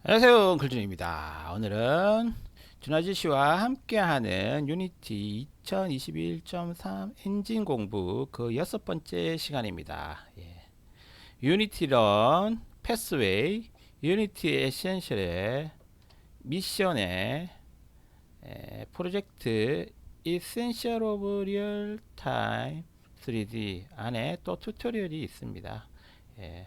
안녕하세요, 글준입니다. 오늘은 준하지 씨와 함께하는 유니티 2021.3 엔진 공부 그 여섯 번째 시간입니다. 유니티런 패스웨이, 유니티 에센셜의 미션의 프로젝트 이센셜 오브 리얼 타임 3D 안에 또 튜토리얼이 있습니다. 예,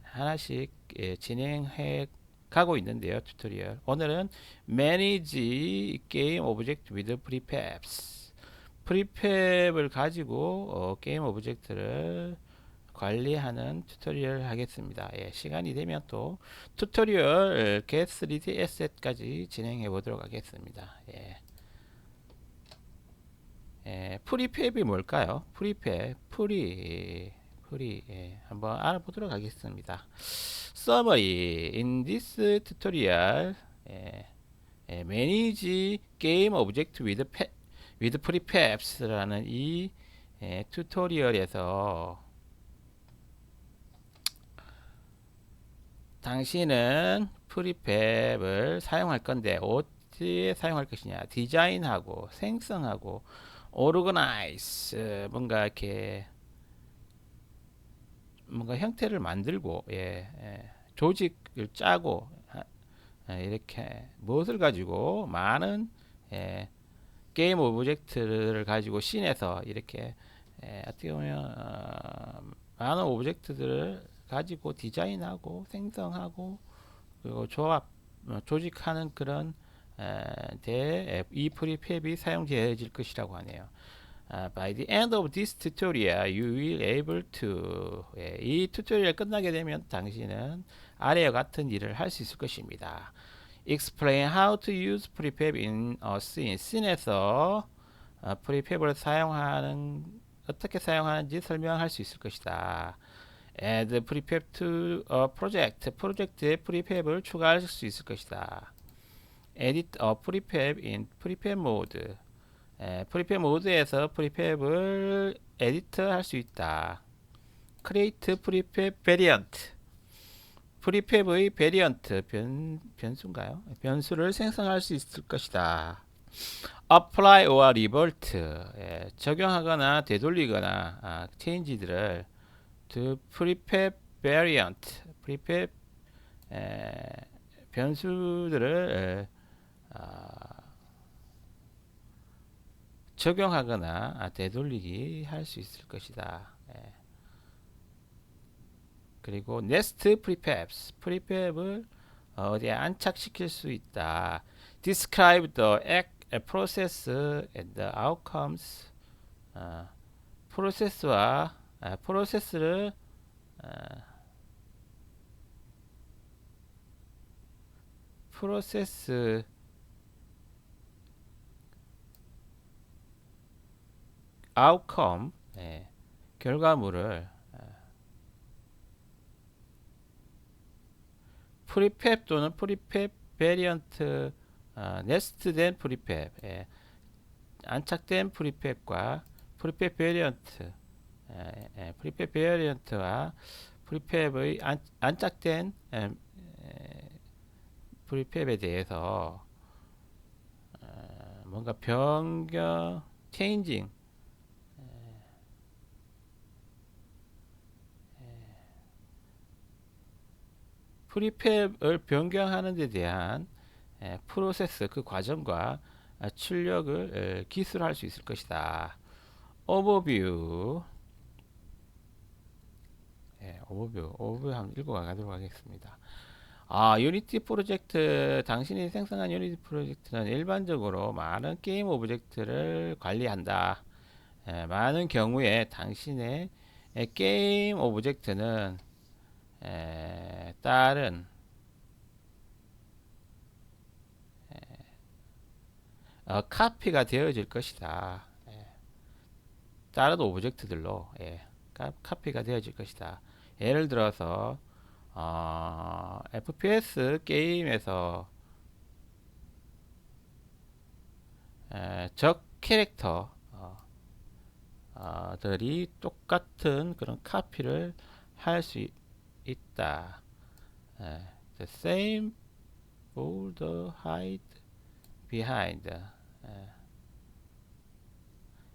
하나씩 진행해 가고 있는데요. 튜토리얼 오늘은 Manage Game Object with Prefabs 프리팹을 가지고 게임 오브젝트를 관리하는 튜토리얼 하겠습니다. 시간이 되면 또 튜토리얼 Get 3D Asset까지 진행해 보도록 하겠습니다. 프리팹이 뭘까요? 한번 알아보도록 하겠습니다. Summary in this tutorial, manage game object with prefabs라는 이 튜토리얼에서 당신은 프리팹을 사용할 건데 어디에 사용할 것이냐? 디자인하고 생성하고 organize 뭔가 형태를 만들고 조직을 짜고 이렇게 무엇을 가지고 많은 예, 게임 오브젝트를 가지고 씬에서 이렇게 어떻게 보면 많은 오브젝트들을 가지고 디자인하고 생성하고 그리고 조직하는 그런 이 프리팹이 사용되어질 것이라고 하네요. By the end of this tutorial, you will able to 이 튜토리얼 끝나게 되면 당신은 아래와 같은 일을 할 수 있을 것입니다. Explain how to use prefab in a scene. 씬에서 프리팹을 어떻게 사용하는지 설명할 수 있을 것이다. Add prefab to a project. 프로젝트에 프리팹을 추가할 수 있을 것이다. Edit a prefab in prefab mode. 프리팹 모드에서 프리팹을 에디트 할 수 있다. Create prefab variant. 프리팹의 베리언트 변수인가요? 변수를 생성할 수 있을 것이다. Apply or revert. 적용하거나 되돌리거나 change들을 to prefab variant. 프리팹 변수들을 적용하거나 되돌리기 할 수 있을 것이다. 그리고 nest prefabs 프리팹을 어디에 안착시킬 수 있다. Describe the process and the outcomes. 프로세스와 프로세스를 프로세스 outcome 결과물을 프리팹 또는 프리팹 베리언트 네스트된 프리팹 안착된 프리팹과 프리팹 베리언트 프리팹 베리언트와 프리팹의 안착된 프리팹에 대해서 뭔가 변경 체인징 프리팹을 변경하는 데 대한 프로세스 그 과정과 출력을 기술할 수 있을 것이다. 오버뷰 오버뷰 한번 읽어가도록 하겠습니다. 유니티 프로젝트 당신이 생성한 유니티 프로젝트는 일반적으로 많은 게임 오브젝트를 관리한다. 많은 경우에 당신의 게임 오브젝트는 다른 카피가 되어질 것이다. 다른 오브젝트들로 카피가 되어질 것이다. 예를 들어서 FPS 게임에서 적 캐릭터 들이 똑같은 그런 카피를 할 수 있다. the same boulder hide behind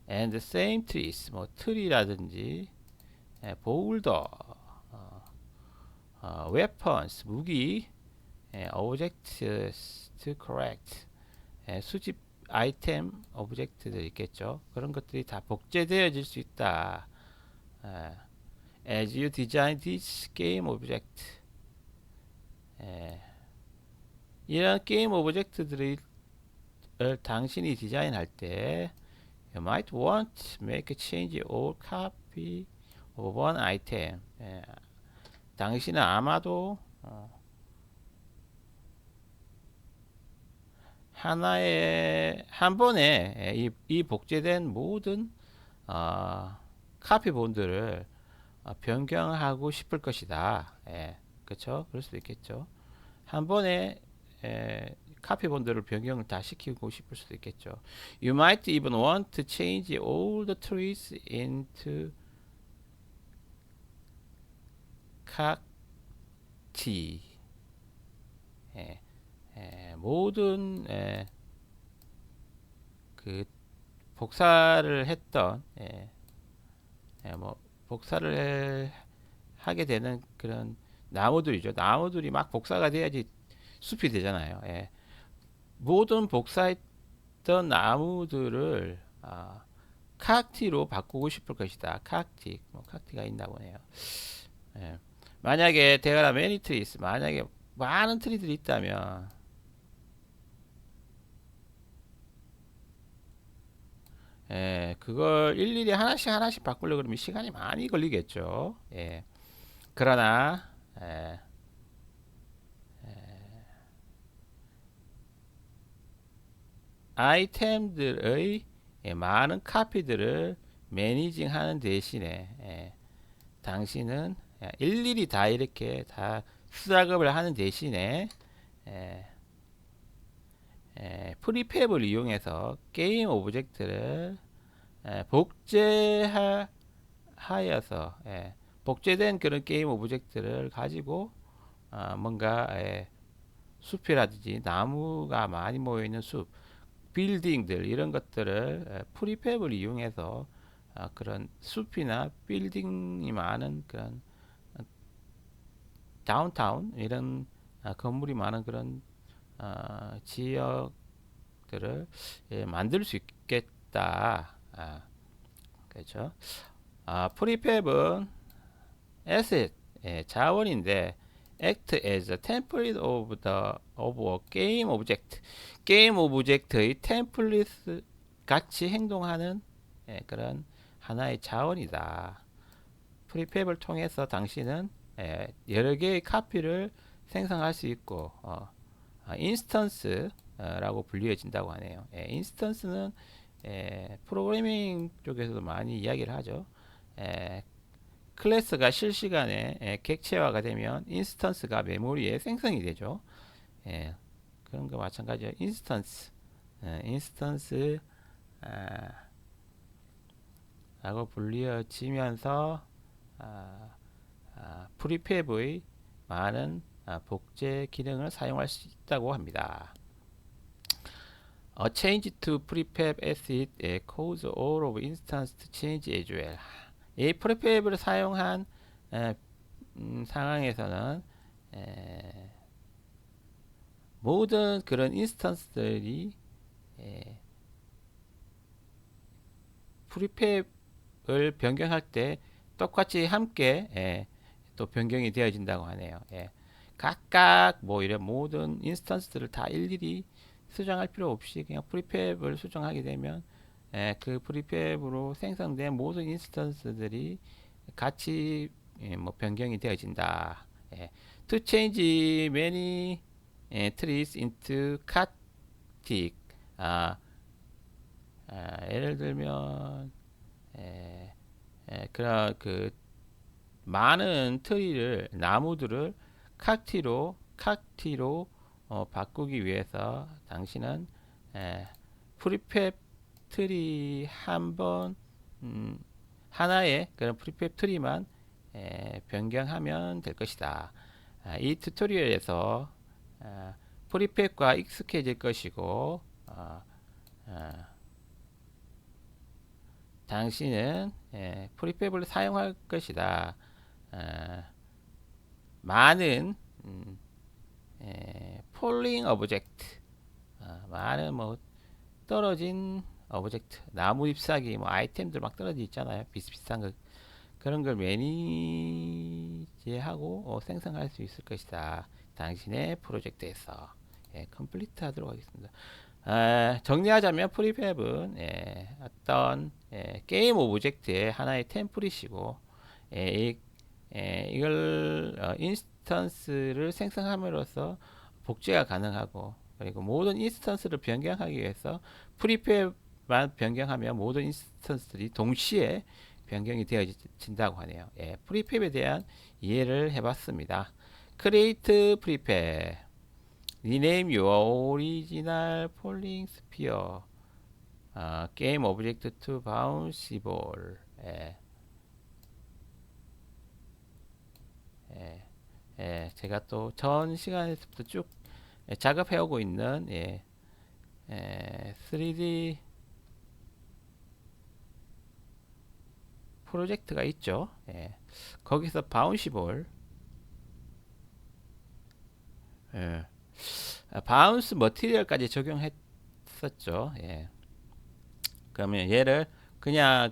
and the same trees 뭐 트리라든지 boulder weapons 무기 objects to collect 수집 아이템 오브젝트들 있겠죠. 그런 것들이 다 복제되어질 수 있다. As you design this game object 이런 게임 오브젝트들을 당신이 디자인할 때 you might want to make a change or copy of one item 당신은 아마도 한 번에 이 복제된 모든 카피 본들을 변경하고 싶을 것이다. 그렇죠? 그럴 수도 있겠죠. 한 번에 카피 본들을 변경을 다 시키고 싶을 수도 있겠죠. You might even want to change all the trees into cacti. 모든 그 복사를 했던 뭐 복사를 하게 되는 그런 나무들이죠. 나무들이 막 복사가 돼야지 숲이 되잖아요. 모든 복사했던 나무들을 칵티로 바꾸고 싶을 것이다. 칵티, 뭐 칵티가 있나 보네요. 만약에 there are many trees, 만약에 많은 트리들이 있다면 그걸 일일이 하나씩 바꾸려고 그러면 시간이 많이 걸리겠죠. 그러나 아이템들의 많은 카피들을 매니징하는 대신에 당신은 일일이 다 이렇게 다 수작업을 하는 대신에 프리팹을 이용해서 게임 오브젝트를 복제하여서 복제된 그런 게임 오브젝트를 가지고 뭔가 숲이라든지 나무가 많이 모여있는 숲, 빌딩들 이런 것들을 프리팹을 이용해서 그런 숲이나 빌딩이 많은 그런 다운타운 이런 건물이 많은 그런 지역들을 만들 수 있겠다. 그렇죠. 프리팹은 asset 자원인데 act as a template of a game object 게임 오브젝트의 템플릿 같이 행동하는 그런 하나의 자원이다. 프리팹을 통해서 당신은 여러 개의 카피를 생성할 수 있고 인스턴스라고 불리어진다고 하네요. 인스턴스는 프로그래밍 쪽에서도 많이 이야기를 하죠. 클래스가 실시간에 객체화가 되면 인스턴스가 메모리에 생성이 되죠. 그런 거 마찬가지예요. 인스턴스 라고 불리어지면서 프리팹의 많은 복제 기능을 사용할 수 있다고 합니다. A change to prefab asset cause all of instance to change as well. 이 prefab을 사용한 상황에서는 모든 그런 인스턴스들이 프리팹을 변경할 때 똑같이 함께 또 변경이 되어진다고 하네요. 각각 뭐 이런 모든 인스턴스들을 다 일일이 수정할 필요 없이 그냥 프리팹을 수정하게 되면 그 프리팹으로 생성된 모든 인스턴스들이 같이 뭐 변경이 되어진다. To change many trees into cacti. 예를 들면 그런 그 많은 트리를 나무들을 칵티로 바꾸기 위해서 당신은 프리팹 트리 하나의 그런 프리팹 트리만 변경하면 될 것이다. 이 튜토리얼에서 프리팹과 익숙해질 것이고 당신은 프리팹을 사용할 것이다. 많은 폴링 오브젝트, 많은 뭐 떨어진 오브젝트, 나무 잎사귀, 뭐 아이템들 막 떨어져 있잖아요. 비슷비슷한 거, 그런 걸 매니지하고 생성할 수 있을 것이다. 당신의 프로젝트에서 컴플리트 하도록 하겠습니다. 정리하자면 프리팹은 어떤 게임 오브젝트의 하나의 템플릿이고 이걸 인스턴스를 생성함으로써 복제가 가능하고, 그리고 모든 인스턴스를 변경하기 위해서 프리팹만 변경하면 모든 인스턴스들이 동시에 변경이 되어진다고 하네요. 프리팹에 대한 이해를 해봤습니다. Create Prefab, Rename your original polling sphere, Game object to bounce ball. 제가 또 전 시간에서부터 쭉 작업해오고 있는 3D 프로젝트가 있죠. 거기서 바운시볼, 바운스 머티리얼까지 적용했었죠. 그러면 얘를 그냥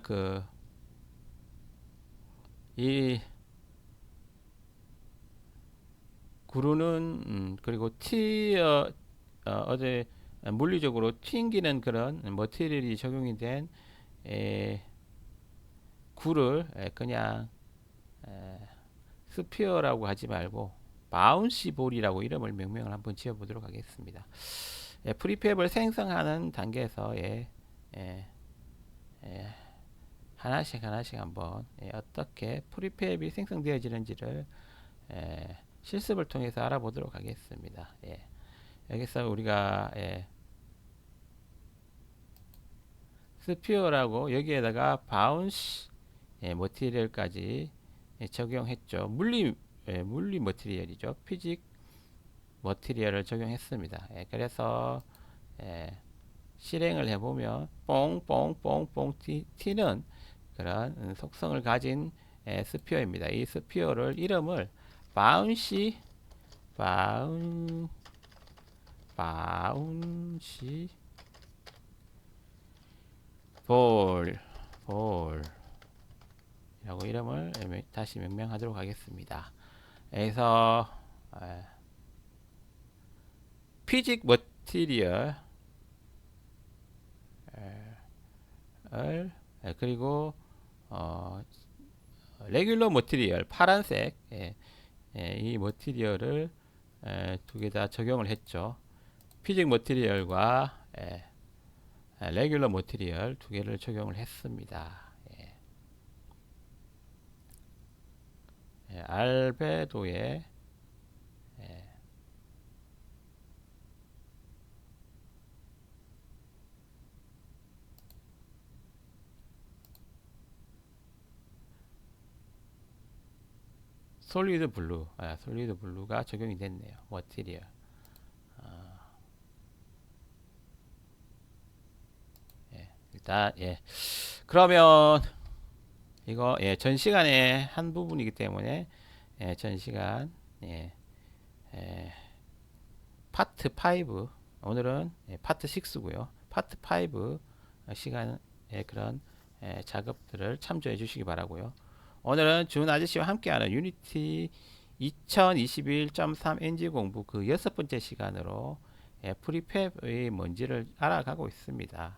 이 구르는 그리고 어제 물리적으로 튕기는 그런 머티리얼이 적용이 된 굴을 그냥 스피어라고 하지 말고 바운시볼이라고 이름을 명명을 한번 지어보도록 하겠습니다. 프리팹을 생성하는 단계에서 하나씩 한번 어떻게 프리팹이 생성되어지는지를 실습을 통해서 알아보도록 하겠습니다. 여기서 우리가 스피어라고 여기에다가 바운스 머티리얼까지 적용했죠. 물리 머티리얼이죠. 피직 머티리얼을 적용했습니다. 그래서 실행을 해보면 뽕뽕뽕뽕 튀는 그런 속성을 가진 스피어입니다. 이 스피어를 이름을 바운시 볼 이라고 이름을 다시 명명하도록 하겠습니다. 그래서 피직 머티리얼 그리고 레귤러 머티리얼 파란색 이 머티리얼을 두 개 다 적용을 했죠. 피직 머티리얼과 레귤러 머티리얼 두 개를 적용을 했습니다. 알베도에 솔리드 블루가 적용이 됐네요. 머티리얼. 일단 그러면 이거 전 시간의 한 부분이기 때문에 전 시간 파트 5, 오늘은 파트 6고요. 파트 5 시간에 그런 작업들을 참조해 주시기 바라고요. 오늘은 준 아저씨와 함께하는 유니티 2021.3 NG 공부 그 6번째 시간으로 프리팹의 뭔지를 알아가고 있습니다.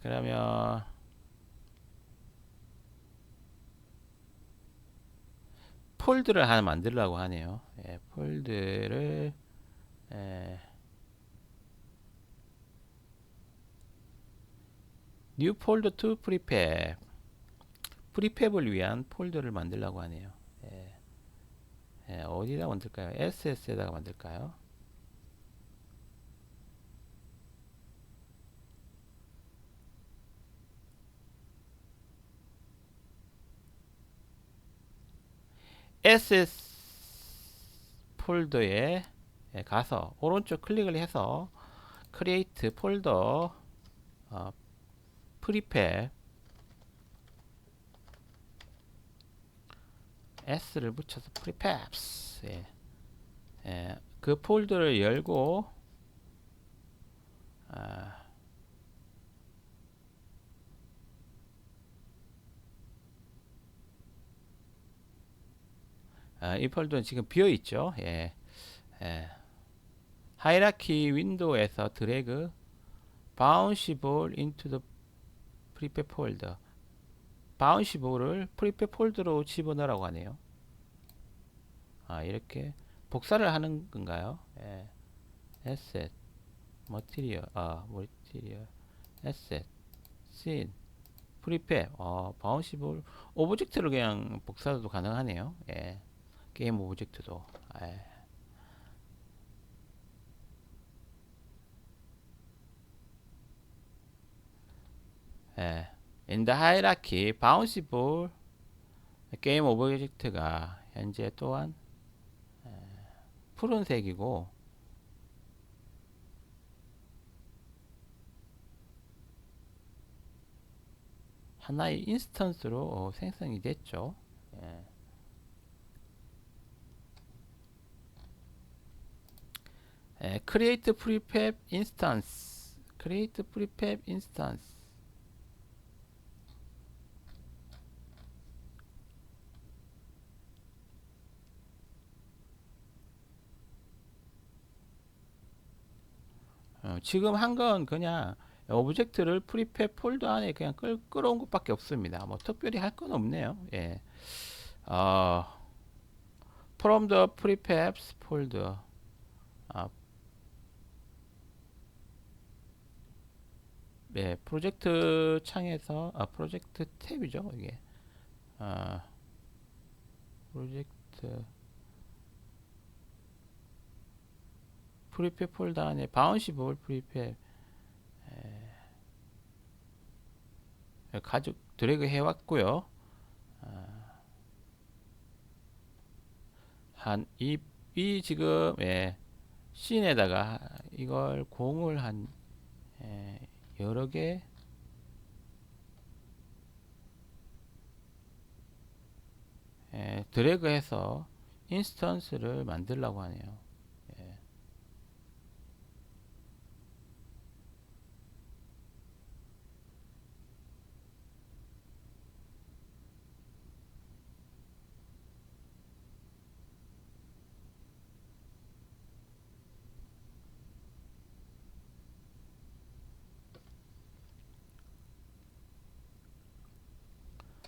그러면 폴드를 하나 만들려고 하네요. 폴드를 new folder to prepare, 프리팹을 위한 폴더를 만들려고 하네요. 어디다 만들까요? SS에다가 만들까요? assets 폴더에 가서 오른쪽 클릭을 해서 create 폴더 프리팹 s를 붙여서 프리팹스 그 폴더를 열고 이 폴더는 지금 비어 있죠. 하이라키 윈도우에서 드래그 바운시볼 into the prefab 폴더 바운시볼을 프리팹 폴더로 집어넣으라고 하네요. 이렇게 복사를 하는 건가요? asset material asset scene 프리팹 바운시볼 오브젝트를 그냥 복사도 가능하네요. 게임 오브젝트도 in the hierarchy bounceable 게임 오브젝트가 현재 또한 푸른색이고 하나의 인스턴스로 생성이 됐죠. create prefab instance create prefab instance 지금 한 건 그냥 오브젝트를 프리팹 폴더 안에 그냥 끌어온 것밖에 없습니다. 뭐 특별히 할 건 없네요. from the prefabs folder 프로젝트 창에서 프로젝트 탭이죠. 이게 프로젝트 프리팹 폴더 안에 바운시볼 프리팹 가죽 드래그 해왔고요. 이 지금 씬에다가 이걸 공을 한 여러 개 드래그해서 인스턴스를 만들려고 하네요.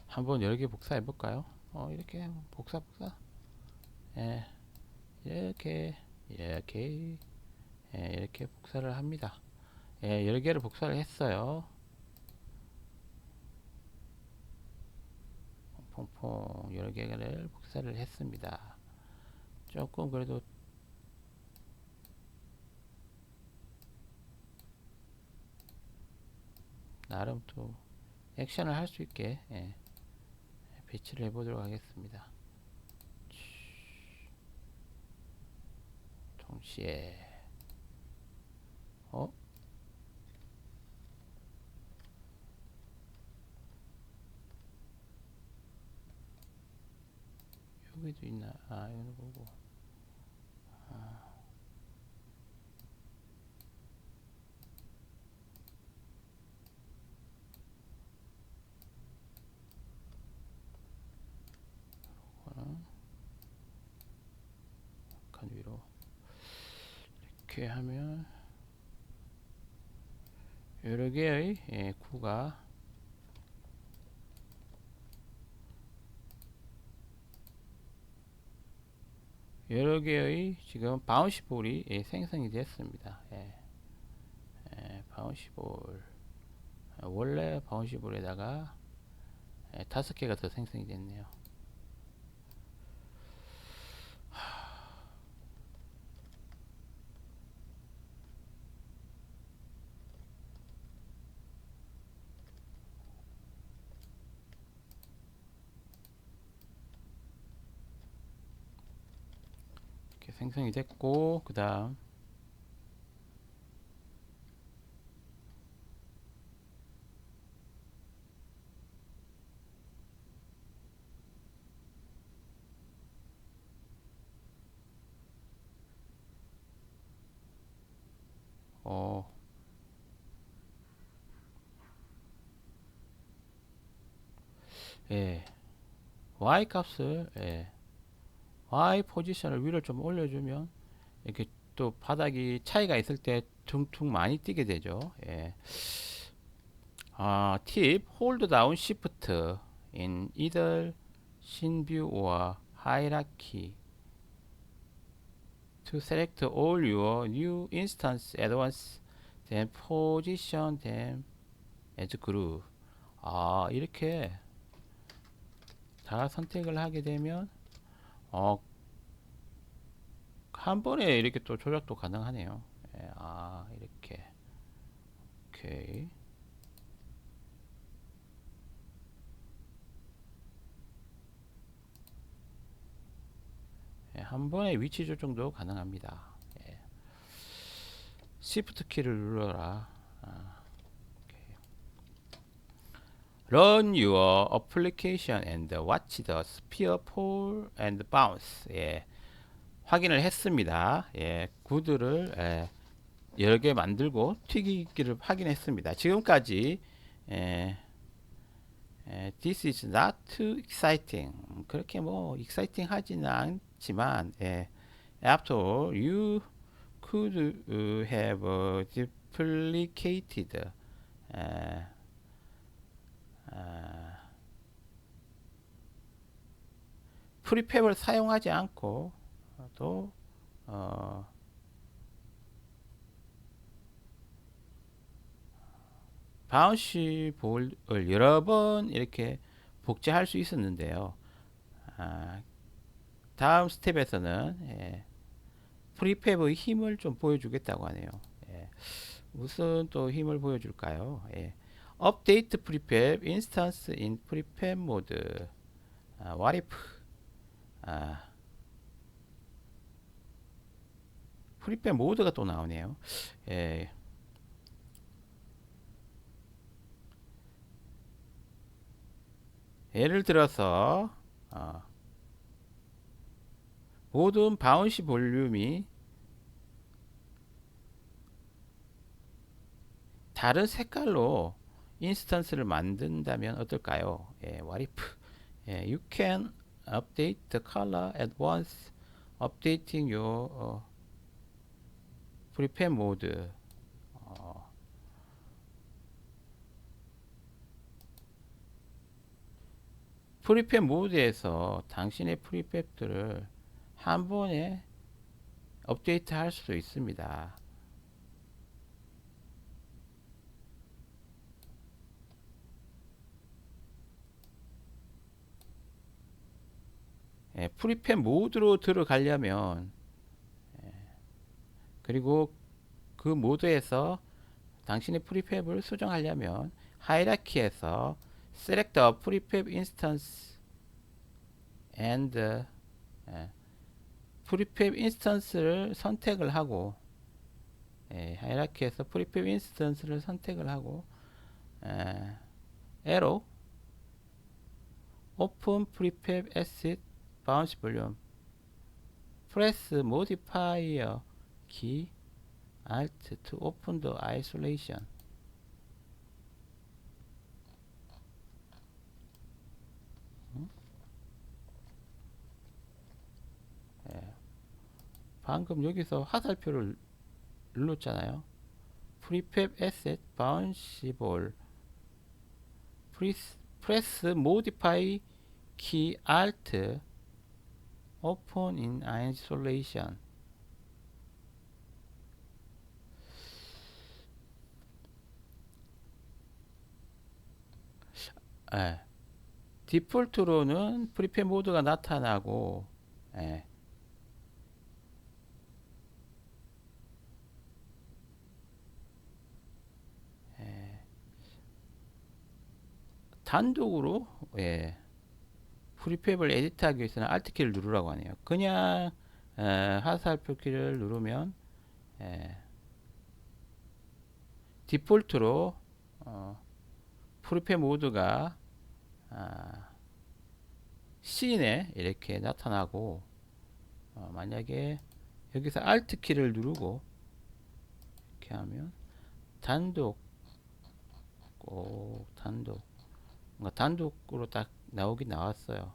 한번 여러 개 복사해 볼까요? 이렇게 복사 이렇게 이렇게 복사를 합니다. 여러 개를 복사를 했어요. 퐁퐁 여러 개를 복사를 했습니다. 조금 그래도 나름 또 액션을 할 수 있게 배치를 해보도록 하겠습니다. 동시에 여기도 있나? 이거 보고 약간 위로 이렇게 하면 여러 개의 구가 여러 개의 지금 바운시볼이 생성이 됐습니다. 바운시볼 원래 바운시볼에다가 5개가 더 생성이 됐네요. 생성이 됐고, 그 다음 어, 예, y 값을 y 포지션을 위로 좀 올려주면 이렇게 또 바닥이 차이가 있을 때 퉁퉁 많이 뛰게 되죠. 예. 팁 hold down shift in either scene view or hierarchy to select all your new instance at once, then position them as group. 이렇게 다 선택을 하게 되면 어, 한 번에 이렇게 또 조작도 가능하네요. 예, 이렇게. 오케이. 예, 한 번에 위치 조정도 가능합니다. 예. Shift 키를 눌러라. 오케이. Run your application and watch the sphere fall and bounce. 예. 확인을 했습니다. 예. 구드를 여러 개 만들고 튀기기를 확인했습니다. 지금까지 예, this is not too exciting. 그렇게 뭐 exciting 하지는 않지만 after all, you could have duplicated 에, 프리팹을 사용하지 않고 또 바운시 볼을 여러 번 이렇게 복제할 수 있었는데요. 다음 스텝에서는 프리팹의 힘을 좀 보여주겠다고 하네요. 무슨 또 힘을 보여줄까요? 업데이트 프리팹 인스턴스 인 프리팹 모드. what if 프리팹 모드가 또 나오네요. 예를 들어서 모든 바운시 볼륨이 다른 색깔로 인스턴스를 만든다면 어떨까요? what if you can update the color at once, updating your 프리팹 모드. 프리팹 모드에서 당신의 프리팹들을 한 번에 업데이트 할 수도 있습니다. 프리팹 모드로 들어가려면 그리고 그 모드에서 당신의 프리팹을 수정하려면 하이라키에서 select a prefab instance and prefab instance를 선택을 하고 하이라키에서 prefab instance를 선택을 하고 arrow open prefab asset bounce volume press modifier key alt to open the isolation. 방금 여기서 화살표를 눌렀잖아요. prefab asset bounceable press modify key alt open in isolation. 디폴트로는 프리팹 모드가 나타나고 단독으로 프리팹을 에디트하기 위해서는 Alt 키를 누르라고 하네요. 그냥 화살표 키를 누르면 디폴트로 프리페 모드가 씬에 이렇게 나타나고 만약에 여기서 Alt 키를 누르고 이렇게 하면 단독 꼭 단독으로 딱 나오긴 나왔어요.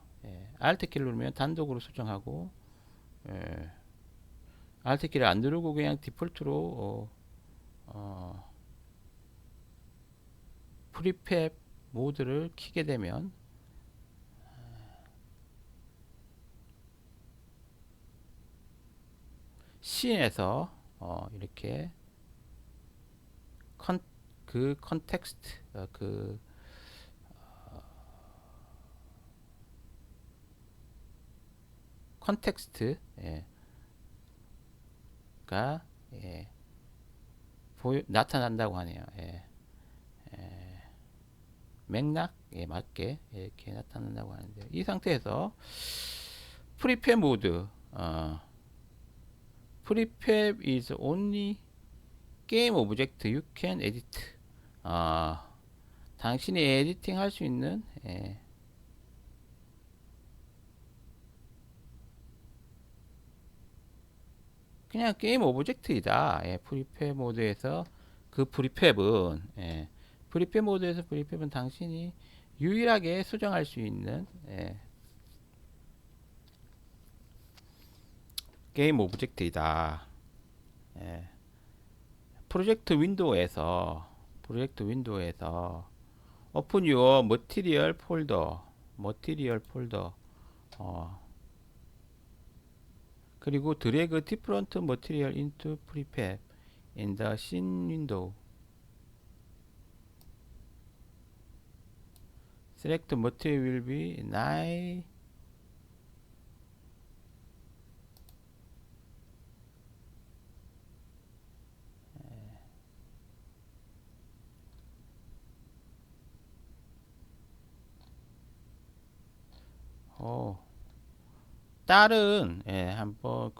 Alt 키를 누르면 단독으로 수정하고 Alt 키를 안 누르고 그냥 디폴트로 프리팹 모드를 키게 되면 씬에서 이렇게 그 컨텍스트 컨텍스트가 나타난다고 하네요. 맥락에 맞게 이렇게 나타난다고 하는데, 이 상태에서 프리팹 모드 프리팹 is only game object you can edit. 당신이 에디팅 할 수 있는 그냥 게임 오브젝트이다. 프리팹 모드에서 그 프리팹 모드에서 프리팹은 당신이 유일하게 수정할 수 있는 게임 오브젝트이다. 프로젝트 윈도우에서 오픈 유어 머티리얼 폴더 그리고 드래그 디프런트 머티리얼 인투 프리팹 in the scene window. select material will be nigh 다른 한번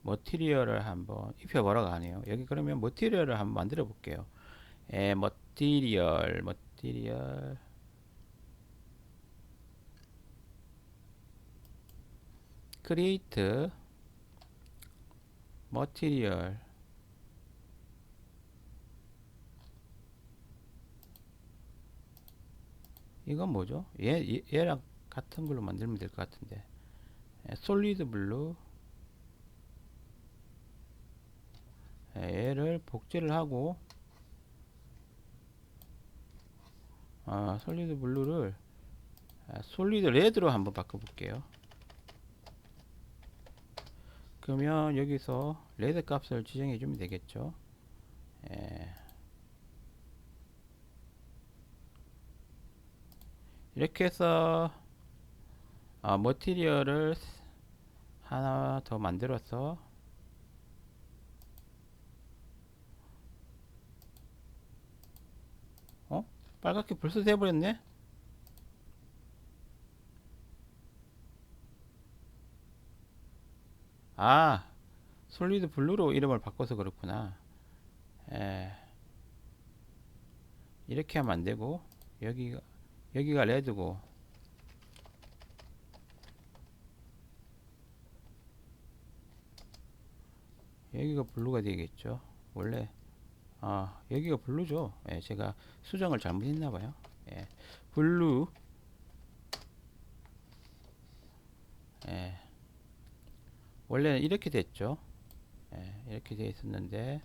머티리얼을 한번 입혀보라고 하네요. 여기 그러면 머티리얼을 한번 만들어 볼게요. 머티리얼 create 머티리얼 이건 뭐죠? 얘랑 같은 걸로 만들면 될 것 같은데, 솔리드 블루 얘를 복제를 하고 솔리드 블루를 솔리드 레드로 한번 바꿔볼게요. 그러면 여기서 레드 값을 지정해 주면 되겠죠. 이렇게 해서 머티리얼을 하나 더 만들어서 빨갛게 벌써 돼버렸네. 솔리드 블루로 이름을 바꿔서 그렇구나. 이렇게 하면 안되고 여기가 레드고 여기가 블루가 되겠죠. 원래 여기가 블루죠. 제가 수정을 잘못했나봐요. 블루 원래는 이렇게 됐죠. 이렇게 되어 있었는데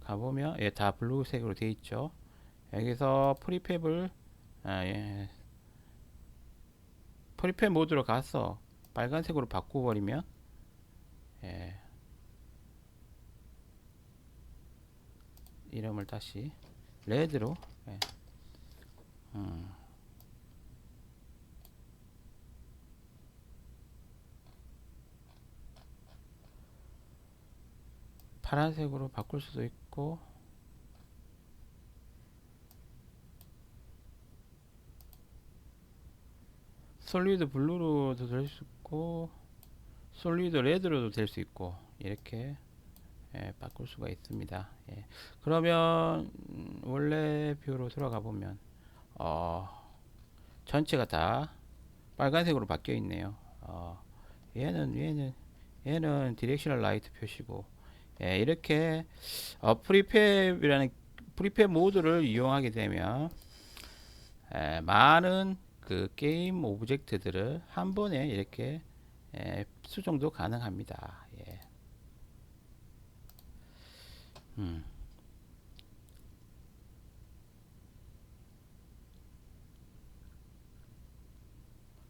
가보면 다 블루색으로 되어 있죠. 여기서 프리팹을 프리팹 모드로 가서 빨간색으로 바꿔버리면 이름을 다시 레드로 파란색으로 바꿀 수도 있고 솔리드 블루로도 될 수 있고 솔리드 레드로도 될 수 있고 이렇게 바꿀 수가 있습니다. 그러면 원래 뷰로 들어가 보면 어, 전체가 다 빨간색으로 바뀌어 있네요. 얘는 디렉셔널 라이트 표시고 이렇게 프리팹 모드를 이용하게 되면 많은 그 게임 오브젝트들을 한 번에 이렇게 수정도 가능합니다. 음.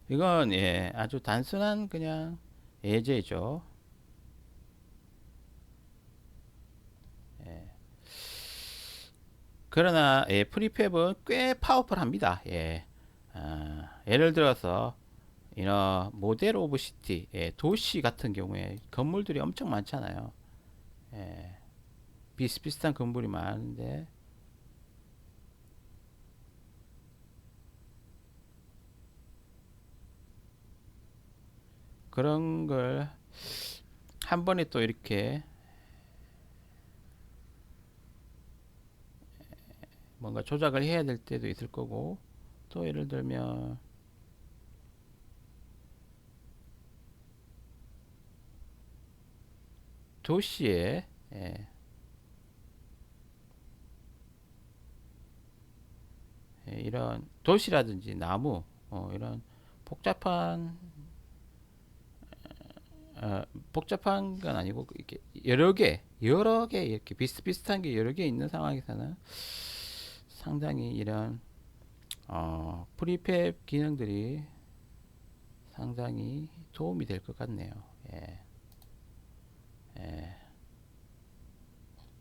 이건 아주 단순한 그냥 예제죠. 그러나 프리팹은 꽤 파워풀합니다. 예를 들어서 모델 오브 시티 도시 같은 경우에 건물들이 엄청 많잖아요. 예, 비슷비슷한 건물이 많은데 그런 걸 한 번에 또 이렇게 뭔가 조작을 해야 될 때도 있을 거고, 또 예를 들면 도시에 이런 도시라든지 나무 이런 복잡한 어, 복잡한 건 아니고 이렇게 여러 개 이렇게 비슷비슷한 게 여러 개 있는 상황에서는 상당히 이런 프리팹 기능들이 상당히 도움이 될 것 같네요. 예, 예.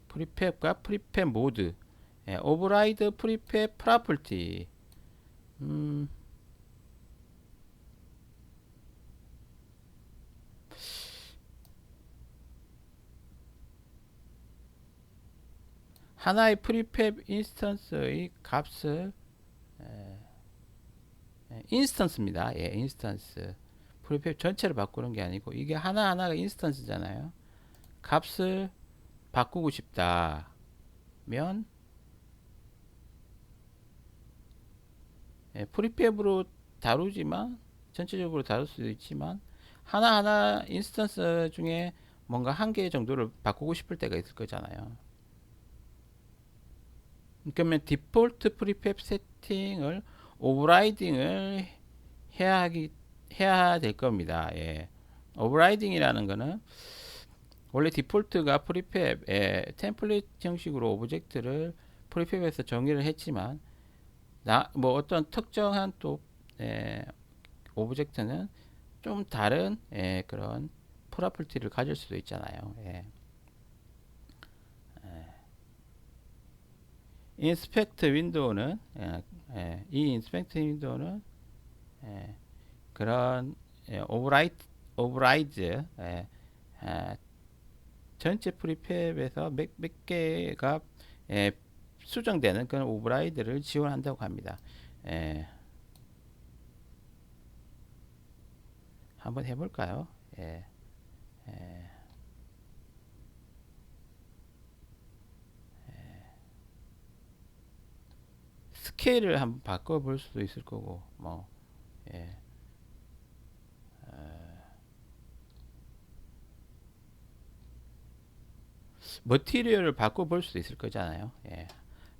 프리팹과 프리팹 모드, 오버라이드 프리팹 프로퍼티. 음, 하나의 프리팹 인스턴스의 값을 인스턴스입니다. 인스턴스. 프리팹 전체를 바꾸는 게 아니고 이게 하나하나가 인스턴스잖아요. 값을 바꾸고 싶다면 프리팹으로 다루지만 전체적으로 다룰 수도 있지만 하나하나 인스턴스 중에 뭔가 한 개 정도를 바꾸고 싶을 때가 있을 거잖아요. 그러면 디폴트 프리팹 세팅을 오버라이딩을 해야 될 겁니다. 오버라이딩이라는 거는 원래 디폴트가 프리팹 템플릿 형식으로 오브젝트를 프리팹에서 정의를 했지만 뭐 어떤 특정한 또 오브젝트는 좀 다른 그런 프로퍼티를 가질 수도 있잖아요. 인스펙트 윈도우는 이 인스펙트 윈도우는 그런 오버라이드 전체 프리팹에서 몇 개가 수정되는 그런 오버라이드를 지원한다고 합니다. 한번 해볼까요? 예, 스케일을 한번 바꿔볼 수도 있을 거고, 뭐, 예, 머티리얼을 바꿔볼 수도 있을 거잖아요.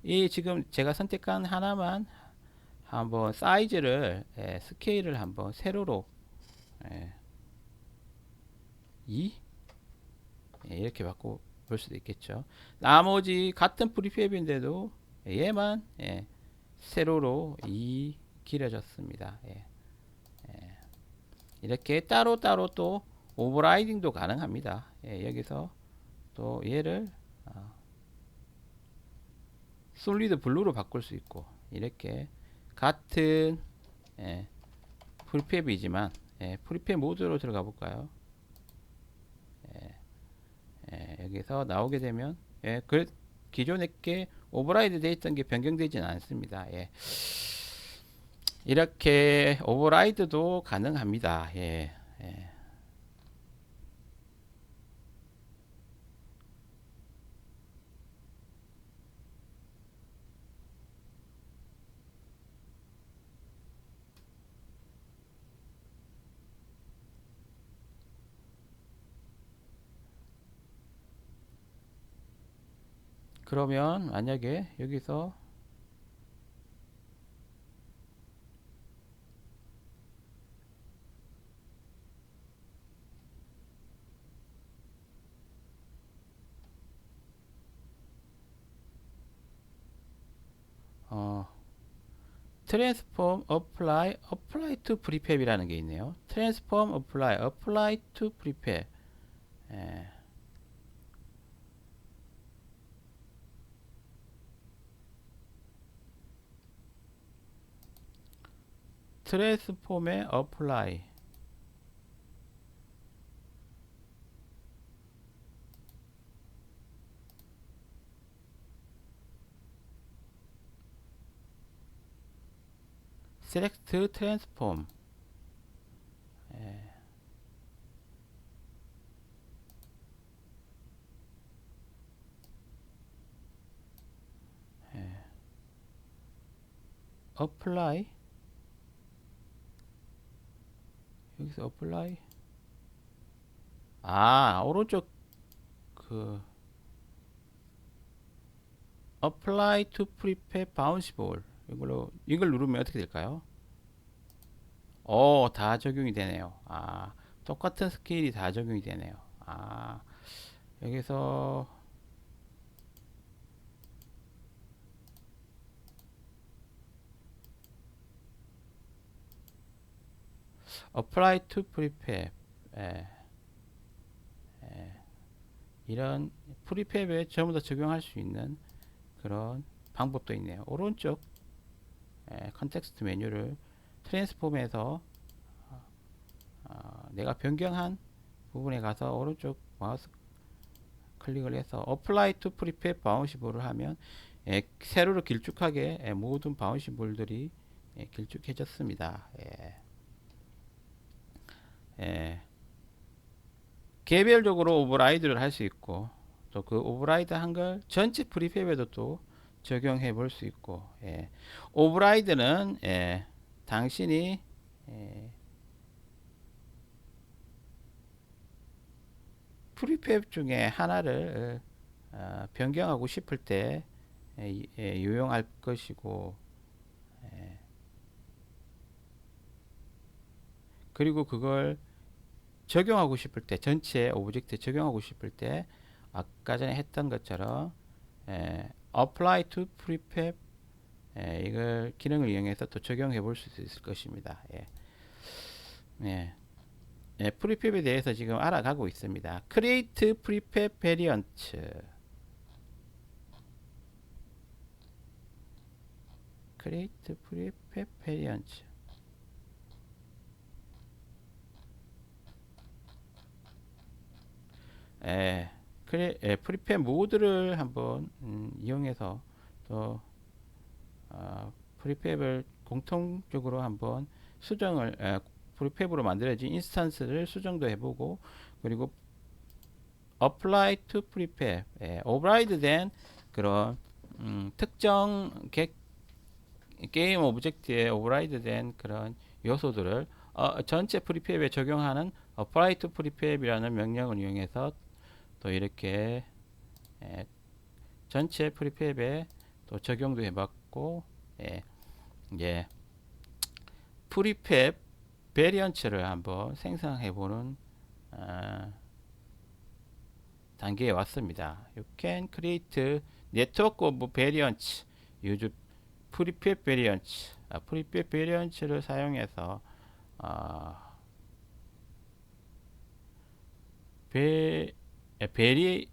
이 지금 제가 선택한 하나만 한번 사이즈를 스케일을 한번 세로로 예, 2 이렇게 바꿔 볼 수도 있겠죠. 나머지 같은 프리팹인데도 얘만 세로로 2 길어졌습니다. 이렇게 따로따로 또 오버라이딩도 가능합니다. 여기서 또 얘를 솔리드 블루로 바꿀 수 있고 이렇게 같은 프리팹이지만 프리팹 모드로 들어가 볼까요? 여기서 나오게 되면 기존에 게 오버라이드 되어 있던 게 변경되지는 않습니다. 이렇게 오버라이드도 가능합니다. 예. 예. 그러면 만약에 여기서 어, transform apply to prefab이라는 게 있네요. transform apply to prefab. 예. transform에 apply. select transform. 예. 예. apply. 여기서 apply. 아, 오른쪽 그 apply to prefab bounce ball. 이걸 누르면 어떻게 될까요? 다 적용이 되네요. 아, 똑같은 스케일이 다 적용이 되네요. 아, 여기서 apply to prefab. 예, 이런 프리팹에 전부 다 적용할 수 있는 그런 방법도 있네요. 오른쪽 컨텍스트 메뉴를 트랜스폼에서 내가 변경한 부분에 가서 오른쪽 마우스 클릭을 해서 apply to prefab 바운시볼을 하면 세로로 길쭉하게 모든 바운시볼들이 길쭉해졌습니다. 개별적으로 오버라이드를 할 수 있고 또 그 오버라이드 한 걸 전체 프리팹에도 또 적용해 볼 수 있고 오버라이드는 당신이 프리팹 중에 하나를 변경하고 싶을 때 유용할 것이고 그리고 그걸 적용하고 싶을 때 전체 오브젝트에 적용하고 싶을 때 아까 전에 했던 것처럼 apply to prefab 이걸 기능을 이용해서 또 적용해 볼 수 있을 것입니다. 프리팹에 대해서 지금 알아가고 있습니다. create prefab variant create prefab variant 프리팹 모드를 한번 이용해서 또 프리팹을 공통적으로 한번 수정을 프리팹으로 만들어진 인스턴스를 수정도 해보고 그리고 apply to prefab override 된 그런 특정 게임 오브젝트에 오버라이드 된 그런 요소들을 전체 프리팹에 적용하는 apply to prefab이라는 명령을 이용해서 또 이렇게 전체 프리팹에 또 적용도 해봤고 프리팹 베리언츠를 한번 생성해보는 단계에 왔습니다. You can create network of variants use 프리팹 베리언츠 프리팹 베리언츠를 사용해서 베리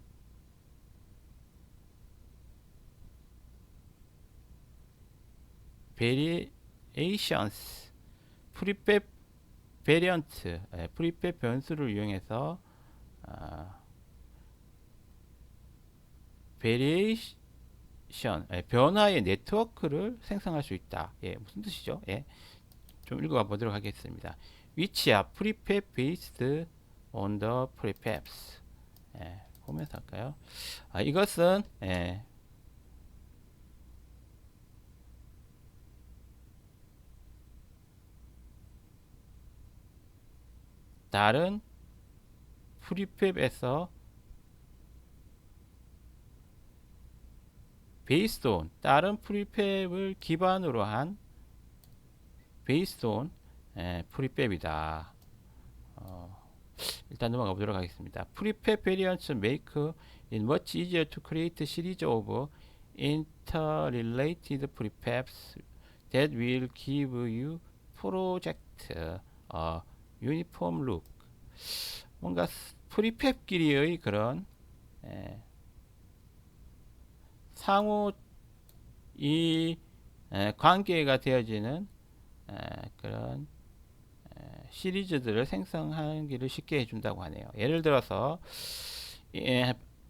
베리에이션스 프리팹 베리언트 프리팹 변수를 이용해서 베리에이션 변화의 네트워크를 생성할 수 있다. 무슨 뜻이죠? 좀 읽어가 보도록 하겠습니다. which are prefab based on the prefabs. 보면서 할까요? 이것은 다른 프리팹에서 based on 다른 프리팹을 기반으로 한 based on 프리팹이다. 일단 넘어가 보도록 하겠습니다. Prefab variants make it much easier to create a series of interrelated prefabs that will give you project a uniform look. 뭔가 프리팹끼리의 그런 상호 이 관계가 되어지는 그런 시리즈들을 생성하기를 쉽게 해준다고 하네요. 예를 들어서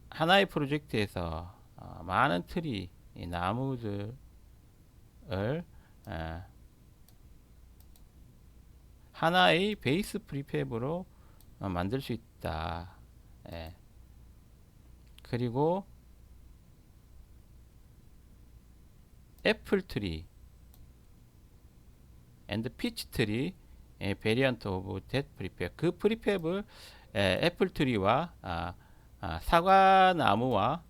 하나의 프로젝트에서 많은 트리 나무들을 하나의 베이스 프리팹으로 만들 수 있다. 그리고 애플 트리 and 피치 트리 variant of that prefab. 그 프리팹을 애플 트리와 사과 나무와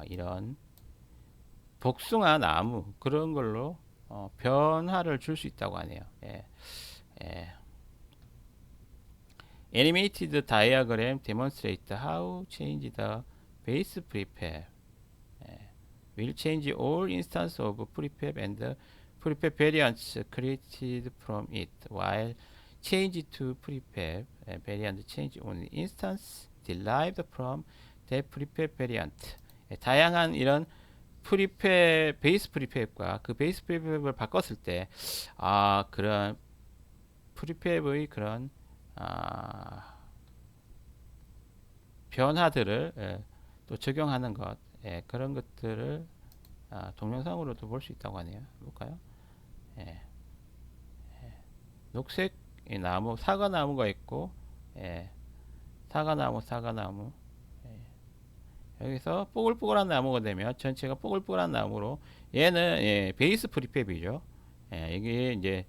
이런 복숭아 나무 그런 걸로 변화를 줄 수 있다고 하네요. Animated diagram demonstrate how change the base prefab will change all instance of prefab and the prefab variants created from it, while change to prefab variant change only instance derived from that prefab variant. 다양한 이런 프리팹 베이스 프리팹과 그 베이스 프리팹을 바꿨을 때 그런 프리팹의 그런 변화들을 또 적용하는 것 그런 것들을 동영상으로도 볼 수 있다고 하네요. 볼까요? 녹색 나무 사과나무가 있고 사과나무 여기서 뽀글뽀글한 나무가 되면 전체가 뽀글뽀글한 나무로 얘는 베이스 프리팹이죠. 이게 이제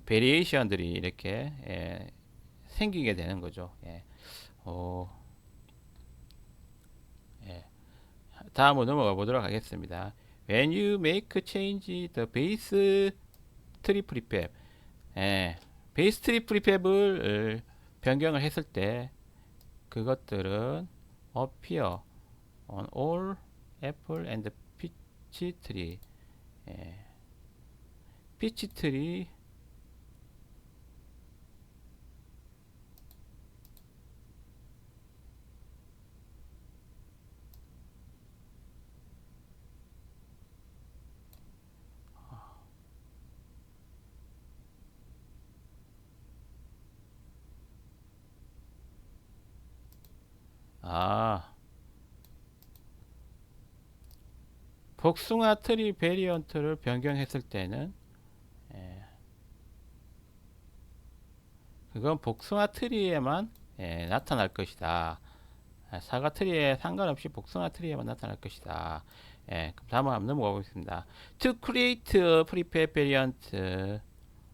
베리에이션들이 이렇게 생기게 되는 거죠. 다음으로 넘어가 보도록 하겠습니다. When you make change the base tree prefab, 베이스 트리 프리팹을 변경을 했을 때 그것들은 appear on all apple and peach tree. 피치 트리 복숭아 트리 베리언트를 변경했을 때는 그건 복숭아 트리에만 나타날 것이다. 사과 트리에 상관없이 복숭아 트리에만 나타날 것이다. 그럼 다음 한번 넘어가 보겠습니다. To create a prefab variant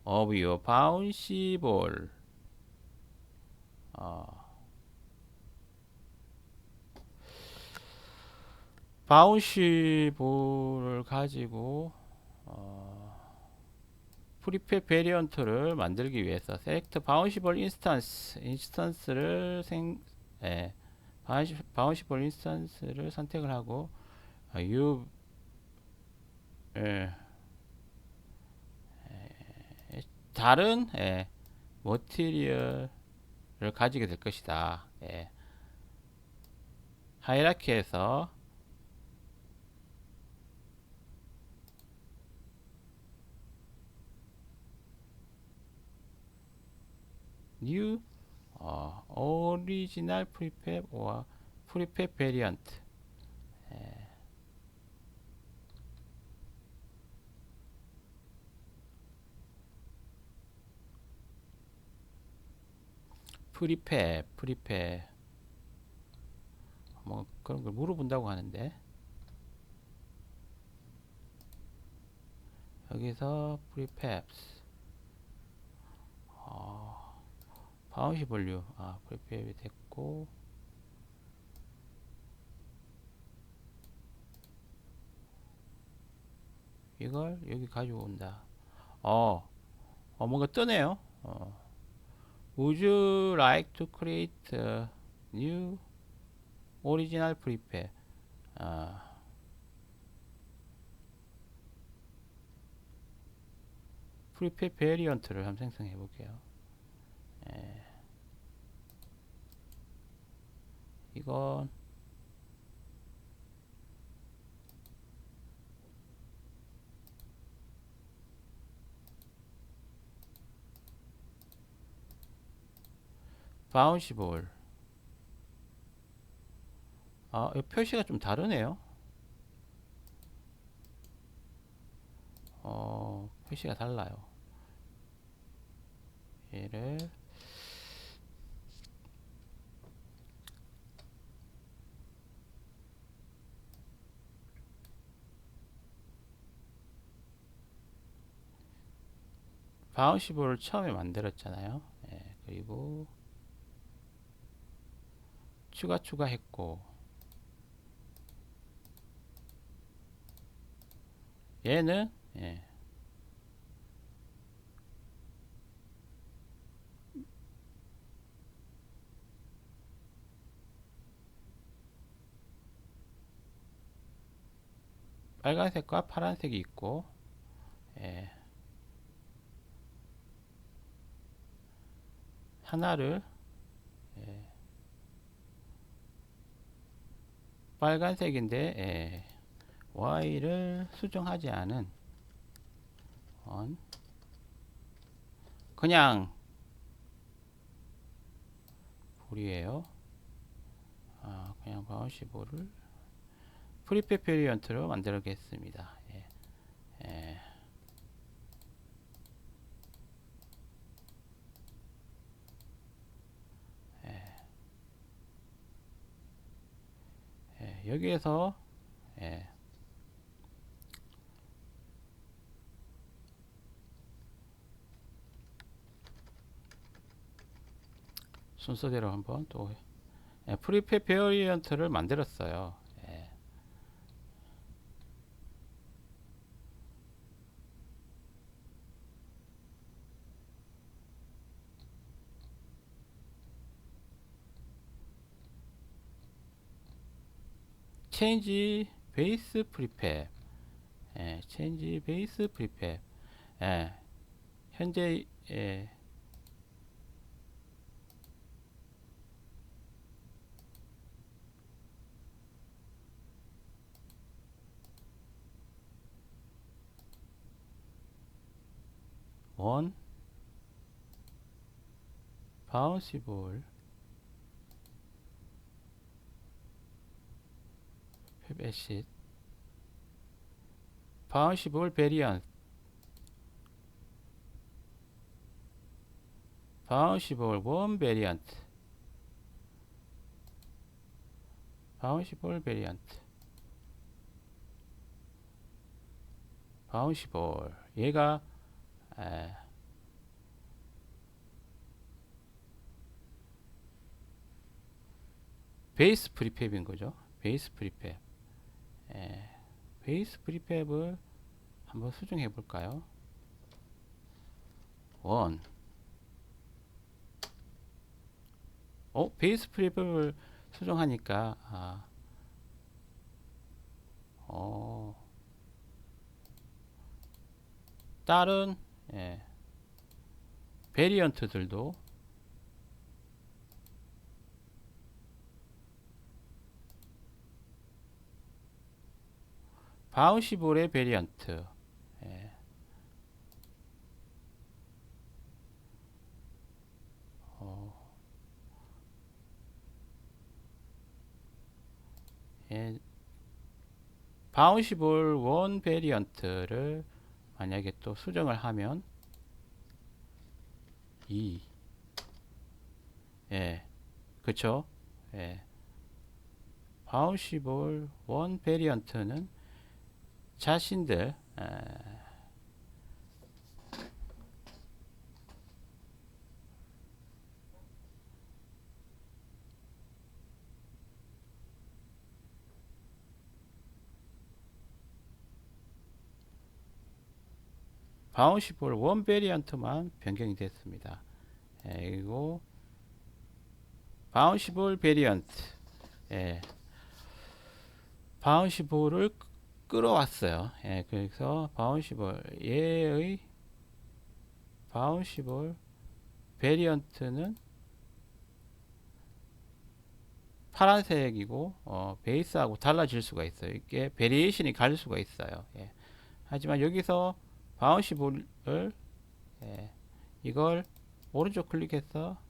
of your bouncy ball. 바운시 볼을 가지고 프리팹 베리언트를 만들기 위해서 select 바운시볼 인스턴스를 바운시볼 인스턴스를 선택을 하고 다른 머티리얼을 가지게 될 것이다. 하이라키에서 new original prefab or prefab variant. 프리페 뭐 그런 걸 물어본다고 하는데 여기서 프리팹스 바운시 볼륨 프리팹이 됐고 이걸 여기 가지고 온다. 뭔가 뜨네요. Would you like to create a new original prepare? prepare variant를 한번 생성해 볼게요. 이건 바운시볼. 이 표시가 좀 다르네요. 표시가 달라요. 얘를 바운시볼을 처음에 만들었잖아요. 그리고 추가했고 얘는 빨간색과 파란색이 있고 하나를 빨간색인데 Y를 수정하지 않은 그냥 볼이에요. 그냥 바운시볼을 프리페 베리언트로 만들겠습니다. 여기에서 순서대로 한번 또 프리페 베리언트를 만들었어요. 체인지 베이스 프리팹 체인지 베이스 프리팹 현재 원 바운시볼 팹 바운시볼 베리언트 바운시볼 원 베리언트 바운시볼 베리언트 바운시볼 얘가 베이스 프리팹인 거죠. 베이스 프리팹 베이스 프리팹을 한번 수정해 볼까요? 베이스 프리팹을 수정하니까 다른 베리언트들도 바운시볼의 베리언트 바운시볼 원 베리언트를 만약에 또 수정을 하면 예, 그쵸? 예, 바운시볼 원 베리언트는 자신들 바운시볼 원 베리언트만 변경이 됐습니다. 예, 그리고 바운시볼 베리언트, 예, 바운시볼을 끌어왔어요. 예, 그래서 바운시볼 얘의 바운시볼 베리언트는 파란색이고 베이스하고 달라질 수가 있어요. 이게 베리에이션이 갈 수가 있어요. 예. 하지만 여기서 바운시볼을 예, 이걸 오른쪽 클릭해서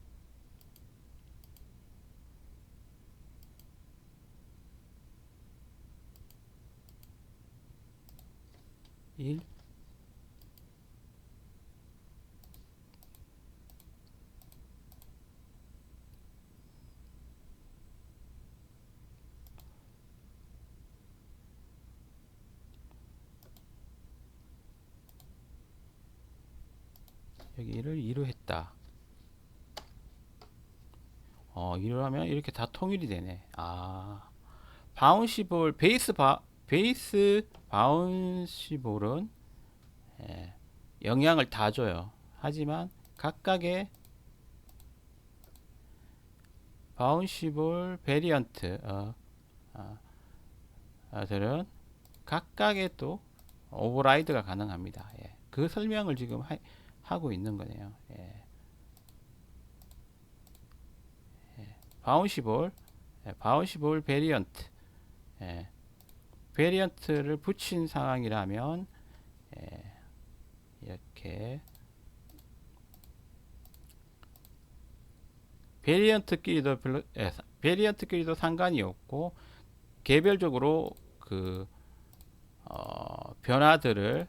1 여기를 2로 했다. 2로 하면 이렇게 다 통일이 되네. 바운시볼 베이스 바운시볼은 예, 영향을 다 줘요. 하지만 각각의 바운시볼 베리언트 들은 각각의 또 오버라이드가 가능합니다. 예, 그 설명을 지금 하고 있는 거네요. 예, 바운시볼 바운시볼 베리언트 예, 베리언트를 붙인 상황이라면 예, 이렇게 베리언트끼리도 상관이 없고 개별적으로 그 변화들을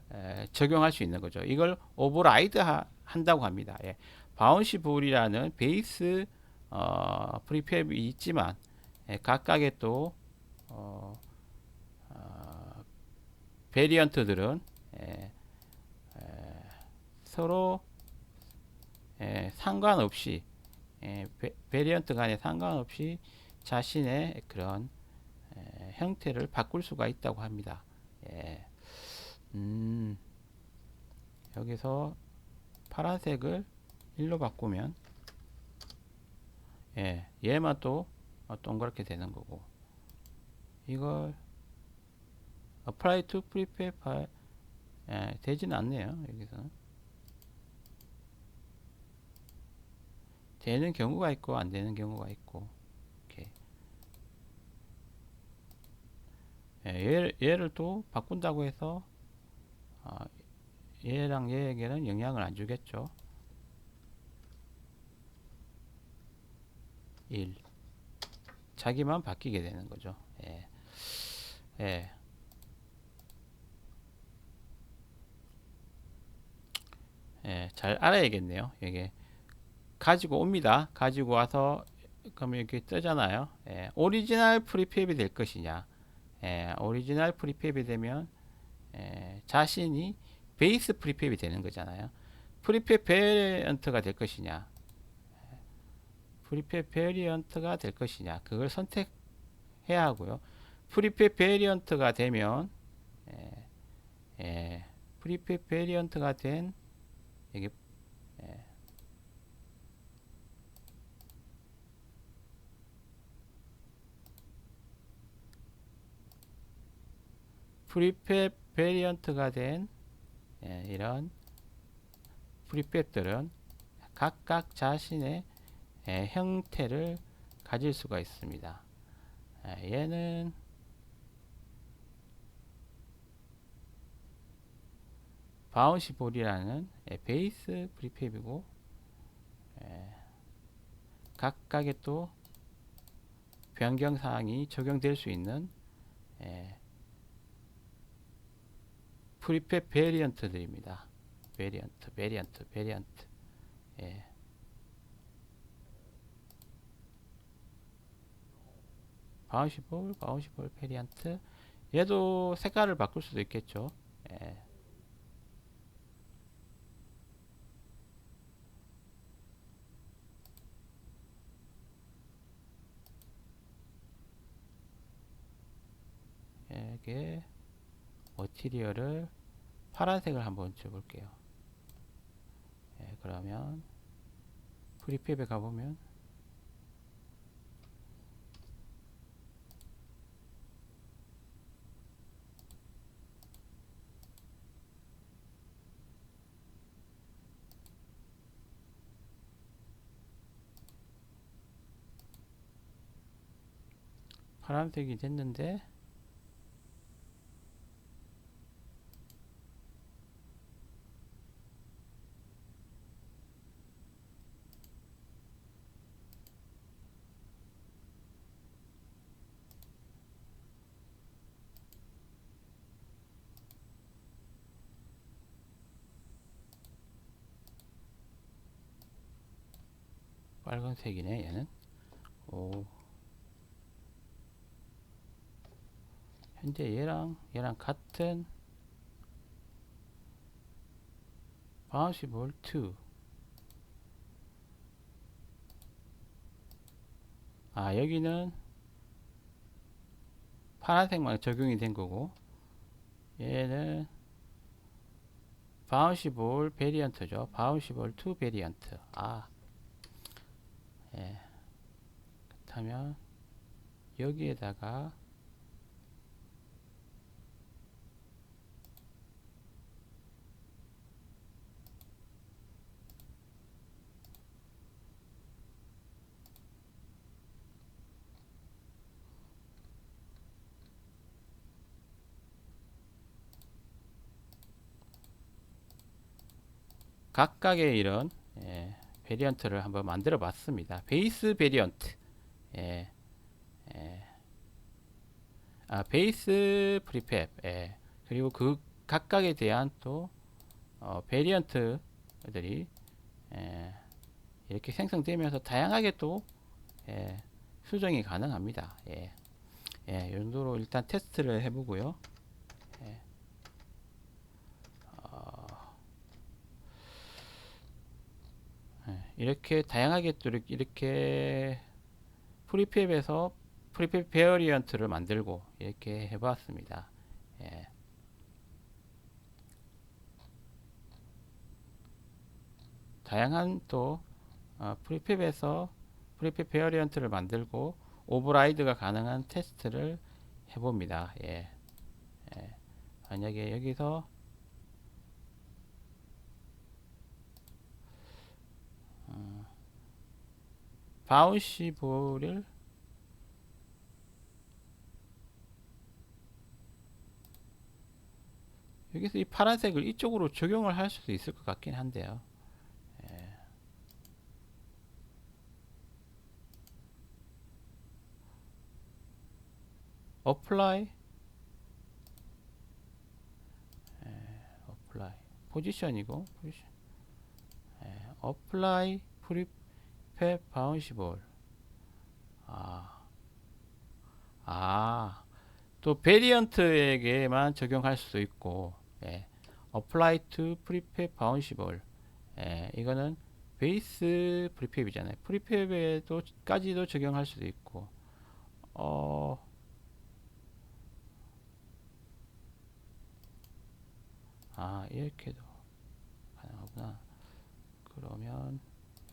적용할 수 있는 거죠. 이걸 오버라이드 한다고 합니다. 예. 바운시볼이라는 베이스 프리팹이 있지만 각각의 또 베리언트들은 서로 상관없이 베리언트 간에 상관없이 자신의 그런 형태를 바꿀 수가 있다고 합니다. 예. 여기서 파란색을 1로 바꾸면 얘만 또 동그랗게 되는 거고 이걸 apply to prepare file 되지는 않네요. 여기서는 되는 경우가 있고 안 되는 경우가 있고 이렇게 얘를 또 바꾼다고 해서 얘랑 얘에게는 영향을 안 주겠죠. 1 자기만 바뀌게 되는 거죠. 예. 예. 예, 잘 알아야겠네요. 이게 가지고 옵니다. 가지고 와서 그러면 이렇게 뜨잖아요. 예, 오리지널 프리팹이 될 것이냐. 오리지널 프리팹이 되면 자신이 베이스 프리팹이 되는 거잖아요. 프리팹 베리언트가 될 것이냐. 프리팹 베리언트가 될 것이냐. 그걸 선택해야 하고요. 프리팹 베리언트가 되면 프리팹 베리언트가 된 이게 프리팹 베리언트가 된 이런 프리팹들은 각각 자신의 형태를 가질 수가 있습니다. 얘는 바운시볼이라는 베이스 프리팹이고 각각의 또 변경사항이 적용될 수 있는 프리팹 베리언트들입니다. 베리언트. 예. 바운시볼 베리언트. 얘도 색깔을 바꿀 수도 있겠죠. 예. 이게 머티리얼을 파란색을 한번 줘볼게요. 예, 그러면 프리팹에 가보면 파란색이 됐는데 빨간색이네 얘는. 오, 현재 얘랑 같은 바운시볼 2. 아, 여기는 파란색만 적용이 된 거고, 얘는 바운시볼 베리언트죠. 바운시볼 2 베리언트. 아, 예. 그렇다면 여기에다가 각각의 이런 베리언트를 한번 만들어 봤습니다. 베이스 베리언트, 예, 예. 아, 베이스 프리팹, 예. 그리고 그 각각에 대한 또 베리언트들이 이렇게 생성되면서 다양하게 또 수정이 가능합니다. 이 정도로 일단 테스트를 해보고요. 예, 어, 이렇게 다양하게 또 이렇게 프리팹에서 프리팹 베어리언트를 만들고 이렇게 해봤습니다. 예, 다양한 또 프리팹에서 프리팹 베어리언트를 만들고 오버라이드가 가능한 테스트를 해봅니다. 만약에 여기서 바운시볼을 여기서 이 파란색을 이쪽으로 적용을 할 수도 있을 것 같긴 한데요. 어플라이, 어플라이 포지션이고 포지션, 어플라이 프리팹 바운시볼. 아, 아, 또 베리언트에게만 적용할 수도 있고, apply to prefab bounceable. 이거는 베이스 프리팹이잖아요. 프리팹에도까지도 적용할 수도 있고, 어, 아, 이렇게도 가능하구나. 그러면